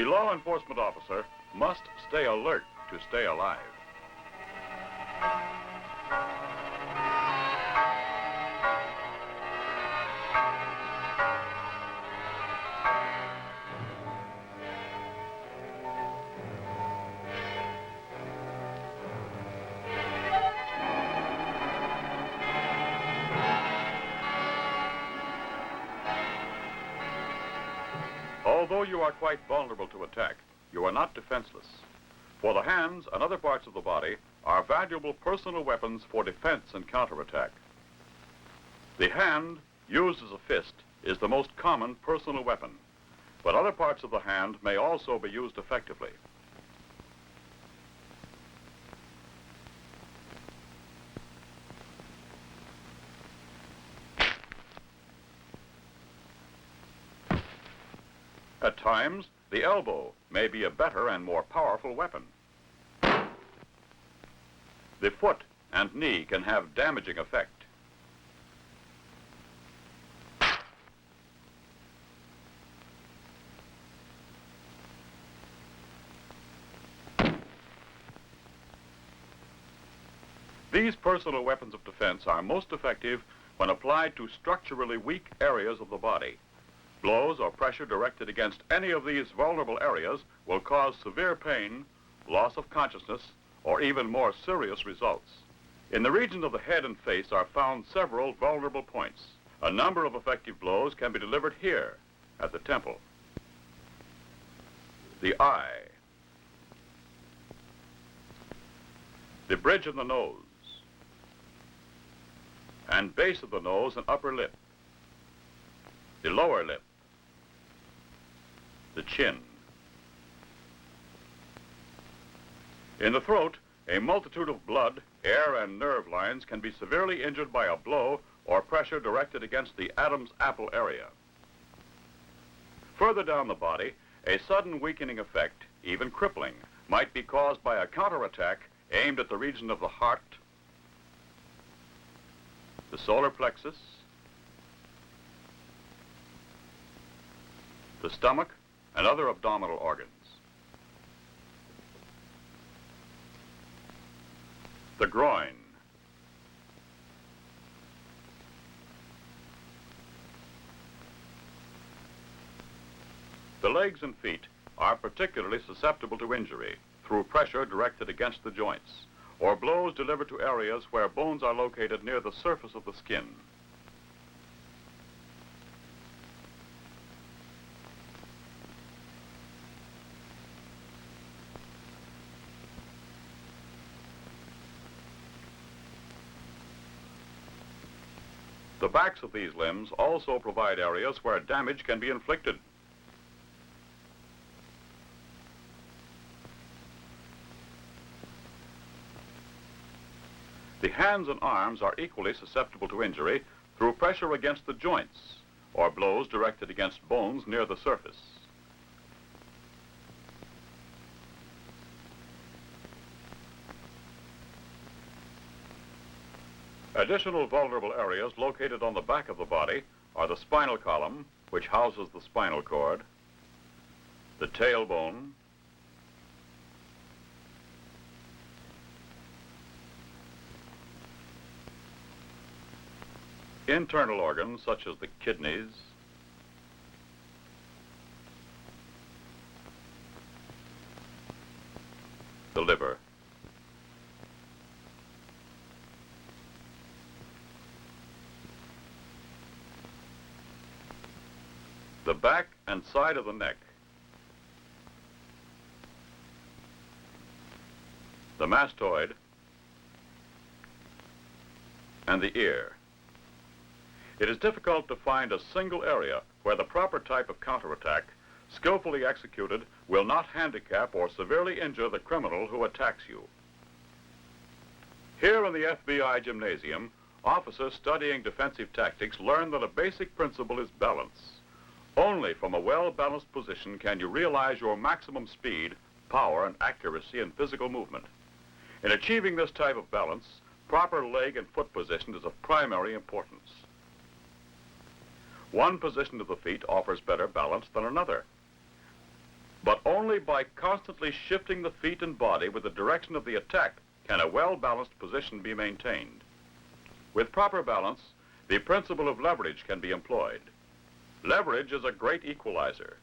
The law enforcement officer must stay alert to stay alive. Although you are quite vulnerable to attack, you are not defenseless. For the hands and other parts of the body are valuable personal weapons for defense and counterattack. The hand, used as a fist, is the most common personal weapon, but other parts of the hand may also be used effectively. At times, the elbow may be a better and more powerful weapon. The foot and knee can have damaging effect. These personal weapons of defense are most effective when applied to structurally weak areas of the body. Blows or pressure directed against any of these vulnerable areas will cause severe pain, loss of consciousness, or even more serious results. In the region of the head and face are found several vulnerable points. A number of effective blows can be delivered here, at the temple, the eye, the bridge of the nose, and base of the nose and upper lip, the lower lip, the chin. In the throat, a multitude of blood, air, and nerve lines can be severely injured by a blow or pressure directed against the Adam's apple area. Further down the body, a sudden weakening effect, even crippling, might be caused by a counterattack aimed at the region of the heart, the solar plexus, the stomach, and other abdominal organs. The groin, the legs and feet are particularly susceptible to injury through pressure directed against the joints or blows delivered to areas where bones are located near the surface of the skin. The backs of these limbs also provide areas where damage can be inflicted. The hands and arms are equally susceptible to injury through pressure against the joints or blows directed against bones near the surface. Additional vulnerable areas located on the back of the body are the spinal column, which houses the spinal cord, the tailbone, internal organs such as the kidneys, the liver, the back and side of the neck, the mastoid, and the ear. It is difficult to find a single area where the proper type of counterattack, skillfully executed, will not handicap or severely injure the criminal who attacks you. Here in the FBI gymnasium, officers studying defensive tactics learn that a basic principle is balance. Only from a well-balanced position can you realize your maximum speed, power, and accuracy in physical movement. In achieving this type of balance, proper leg and foot position is of primary importance. One position of the feet offers better balance than another. But only by constantly shifting the feet and body with the direction of the attack can a well-balanced position be maintained. With proper balance, the principle of leverage can be employed. Leverage is a great equalizer.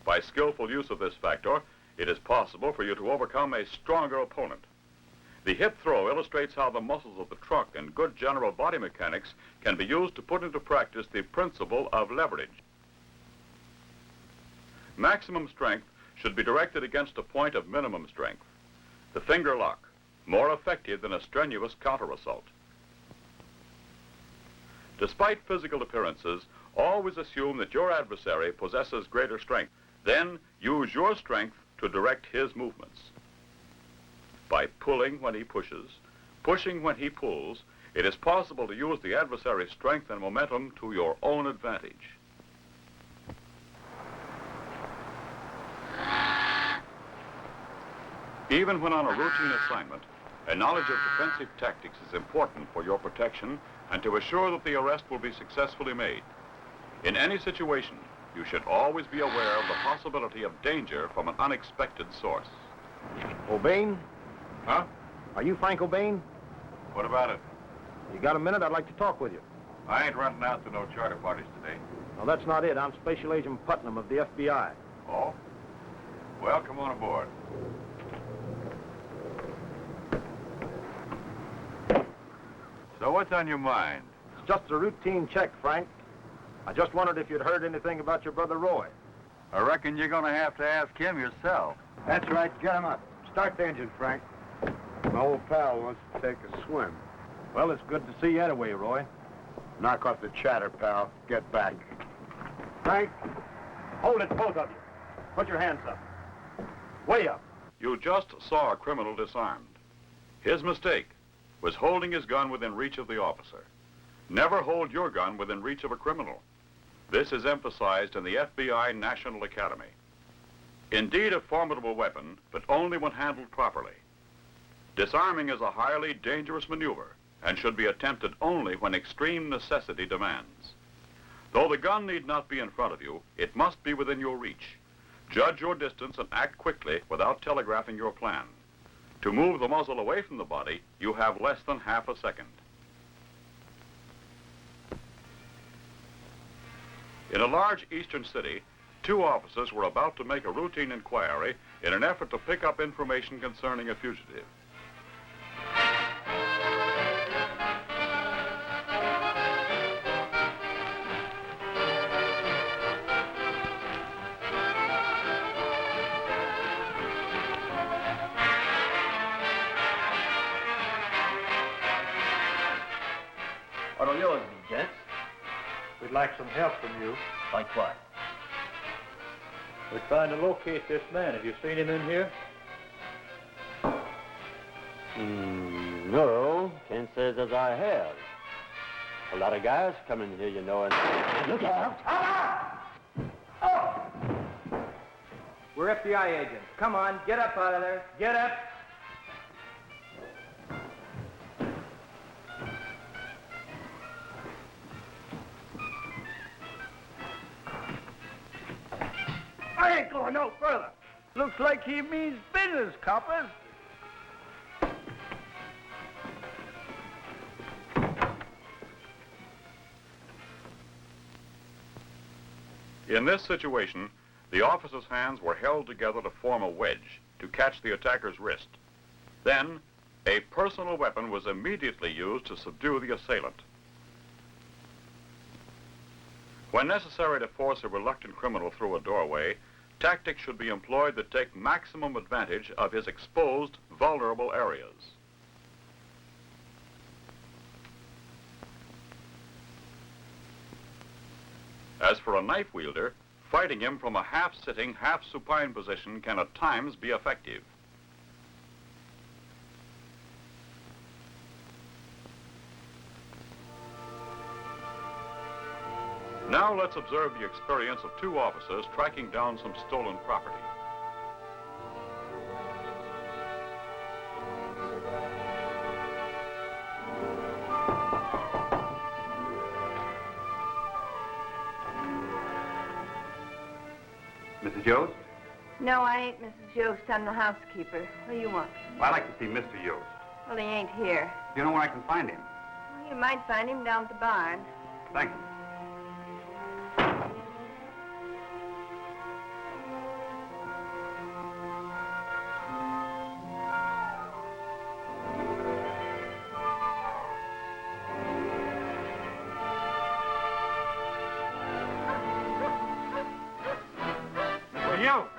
By skillful use of this factor, it is possible for you to overcome a stronger opponent. The hip throw illustrates how the muscles of the trunk and good general body mechanics can be used to put into practice the principle of leverage. Maximum strength should be directed against a point of minimum strength. The finger lock, more effective than a strenuous counter-assault. Despite physical appearances, always assume that your adversary possesses greater strength. Then use your strength to direct his movements. By pulling when he pushes, pushing when he pulls, it is possible to use the adversary's strength and momentum to your own advantage. Even when on a routine assignment, a knowledge of defensive tactics is important for your protection and to assure that the arrest will be successfully made. In any situation, you should always be aware of the possibility of danger from an unexpected source. O'Bain? Huh? Are you Frank O'Bain? What about it? You got a minute? I'd like to talk with you. I ain't running out to no charter parties today. No, that's not it. I'm Special Agent Putnam of the FBI. Oh? Well, come on aboard. So what's on your mind? It's just a routine check, Frank. I just wondered if you'd heard anything about your brother Roy. I reckon you're going to have to ask him yourself. That's right. Get him up. Start the engine, Frank. My old pal wants to take a swim. Well, it's good to see you anyway, Roy. Knock off the chatter, pal. Get back. Frank, Hold it, both of you. Put your hands up. Way up. You just saw a criminal disarmed. His mistake was holding his gun within reach of the officer. Never hold your gun within reach of a criminal. This is emphasized in the FBI National Academy. Indeed, a formidable weapon, but only when handled properly. Disarming is a highly dangerous maneuver and should be attempted only when extreme necessity demands. Though the gun need not be in front of you, it must be within your reach. Judge your distance and act quickly without telegraphing your plan. To move the muzzle away from the body, you have less than half a second. In a large eastern city, two officers were about to make a routine inquiry in an effort to pick up information concerning a fugitive. What'll yours be, gents? We'd like some help from you. Like what? We're trying to locate this man. Have you seen him in here? No, can't say as I have. A lot of guys come in here, you know, and... Look out! We're FBI agents. Come on, get up out of there. Get up. I ain't going no further. Looks like he means business, coppers. In this situation, the officer's hands were held together to form a wedge to catch the attacker's wrist. Then, a personal weapon was immediately used to subdue the assailant. When necessary to force a reluctant criminal through a doorway, tactics should be employed that take maximum advantage of his exposed, vulnerable areas. As for a knife wielder, fighting him from a half-sitting, half-supine position can at times be effective. Now let's observe the experience of two officers tracking down some stolen property. Mrs. Jost? No, I ain't Mrs. Yost. I'm the housekeeper. What do you want? Well, I'd like to see Mr. Yost. Well, he ain't here. Do you know where I can find him? Well, you might find him down at the barn. Thank you. Mr. Yost!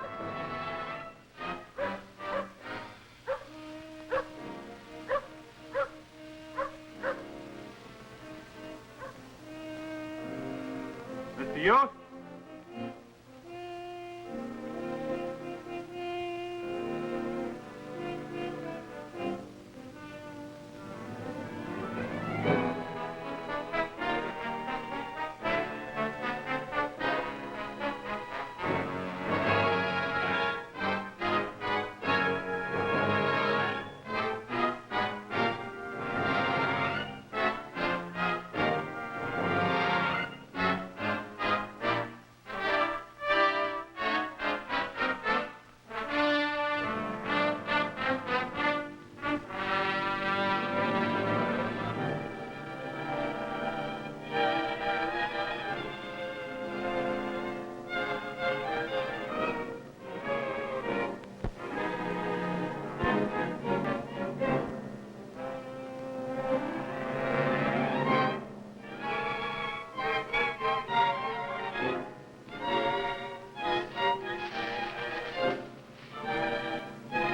Mr. Yost?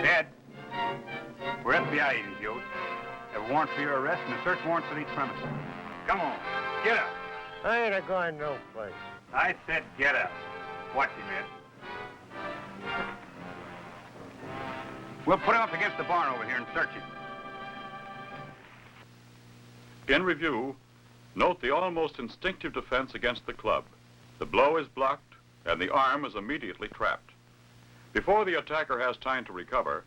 Dad, we're FBI agents, Yost. Have a warrant for your arrest and a search warrant for these premises. Come on, get up. I ain't a-going no place. I said get up. Watch him, Ed. We'll put him up against the barn over here and search him. In review, note the almost instinctive defense against the club. The blow is blocked, and the arm is immediately trapped. Before the attacker has time to recover,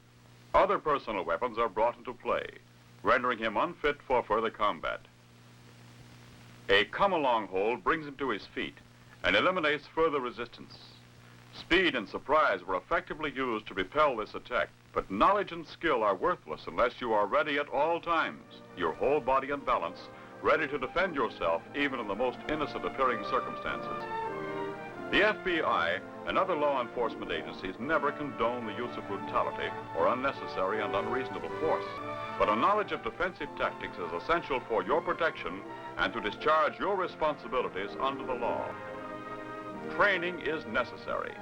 other personal weapons are brought into play, rendering him unfit for further combat. A come-along hold brings him to his feet and eliminates further resistance. Speed and surprise were effectively used to repel this attack, but knowledge and skill are worthless unless you are ready at all times, your whole body in balance, ready to defend yourself even in the most innocent-appearing circumstances. The FBI and other law enforcement agencies never condone the use of brutality or unnecessary and unreasonable force, but a knowledge of defensive tactics is essential for your protection and to discharge your responsibilities under the law. Training is necessary.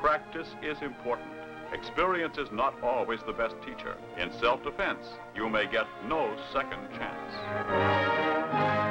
Practice is important. Experience is not always the best teacher. In self-defense, you may get no second chance.